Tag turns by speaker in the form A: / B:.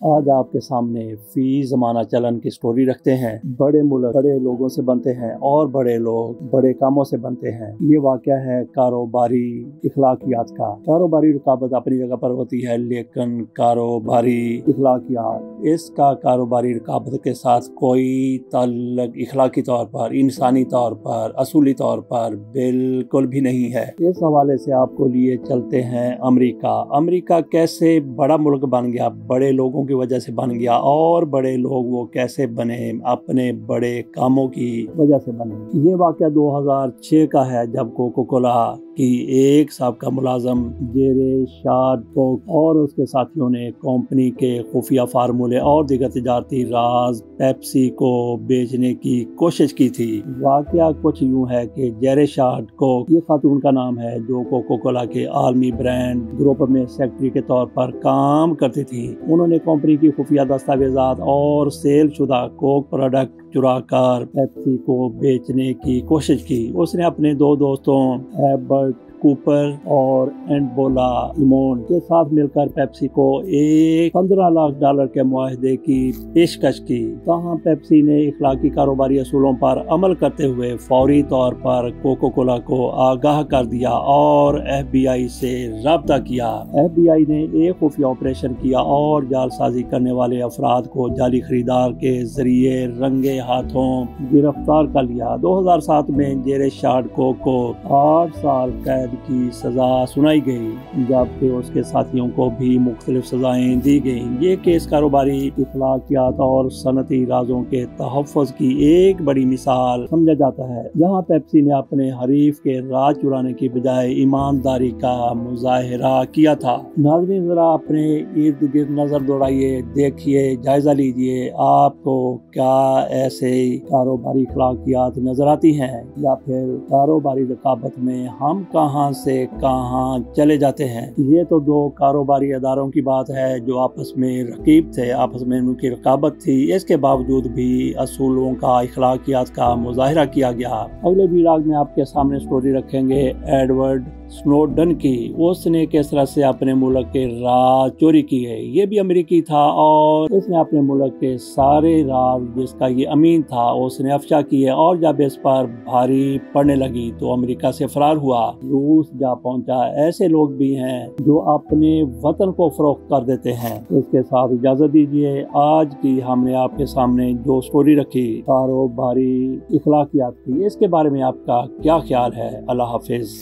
A: आज आपके सामने फी जमाना चलन की स्टोरी रखते हैं। बड़े मुल्क बड़े लोगों से बनते हैं और बड़े लोग बड़े कामों से बनते हैं। ये वाक़या है कारोबारी इखलाकियात का। कारोबारी रकाबत अपनी जगह पर होती है, लेकिन कारोबारी इखलाकियात, इसका कारोबारी रकाबत के साथ कोई ताल्लुक इखलाकी तौर पर, इंसानी तौर पर, असूली तौर पर बिल्कुल भी नहीं है। इस हवाले से आपको लिए चलते हैं अमेरिका। अमेरिका कैसे बड़ा मुल्क बन गया, बड़े लोगों की वजह से बन गया, और बड़े लोग वो कैसे बने, अपने बड़े कामों की वजह से बने। ये वाक़या 2006 का है, जब कोका कोला की एक साबका मुलाजम जेरे शार्ड और उसके साथियों ने कंपनी के खुफिया फार्मूले और दीगर तिजारती राज पेप्सी को बेचने की कोशिश की थी। वाक़या कुछ यूँ है कि जेरे शार्ड को, ये खातून का नाम है, जो कोका कोला के आलमी ब्रांड ग्रुप में सेक्रेटरी के तौर पर काम करती थी। उन्होंने कंपनी की खुफिया दस्तावेजात और सेल शुदा कोक प्रोडक्ट चुरा कर पेप्सी को बेचने की कोशिश की। उसने अपने दो दोस्तों एबर्ट कूपर और एंडबोला लिमोन के साथ मिलकर पेप्सी को एक $15 लाख के मुआहदे की पेशकश की। तहाँ पेप्सी ने इखलाकी कारोबारी असूलों पर अमल करते हुए फौरी तौर पर कोका कोला को आगाह कर दिया और FBI से राब्ता किया। FBI ने एक खुफिया ऑपरेशन किया और जालसाजी करने वाले अफराद को जाली खरीदार के जरिए रंगे हाथों गिरफ्तार कर लिया। 2007 में जेरे शार्ड को 8 साल कैद की सजा सुनाई गई, जबकि उसके साथियों को भी मुख्तलिफ सजाएं दी गईं। ये केस कारोबारी इखलाकियात और सनती राजों के तहफ़्फ़ुज़ की एक बड़ी मिसाल समझा जाता है, जहाँ पेप्सी ने अपने हरीफ के राज चुराने की बजाय ईमानदारी का मुजाहिरा किया था। नाज़रीन, जरा अपने इर्द गिर्द नजर दौड़ाइए, देखिए, जायजा लीजिए, आपको क्या ऐसे कारोबारी इखलाकियात नजर आती हैं, या फिर कारोबारी रकाबत में हम कहाँ से कहाँ चले जाते हैं। ये तो दो कारोबारी अदारों की बात है जो आपस में रकीब थे, आपस में उनकी रकाबत थी। इसके बावजूद भी असूलों का, इखलाकियात का मुजाहिरा किया गया। अगले वीडियो में आपके सामने स्टोरी रखेंगे एडवर्ड स्नोडन की। उसने किस तरह से अपने मुल्क के राज चोरी किए। ये भी अमेरिकी था और इसने अपने मुल्क के सारे राज, जिसका ये अमीन था, उसने अफशा किए, और जब इस पर भारी पड़ने लगी तो अमेरिका से फरार हुआ, रूस जा पहुंचा। ऐसे लोग भी हैं जो अपने वतन को फरोख्त कर देते हैं। इसके साथ इजाजत दीजिए। आज की हमने आपके सामने जो स्टोरी रखी कारोबारी इखलाकियात की, इसके बारे में आपका क्या ख्याल है? अल्लाह हाफिज।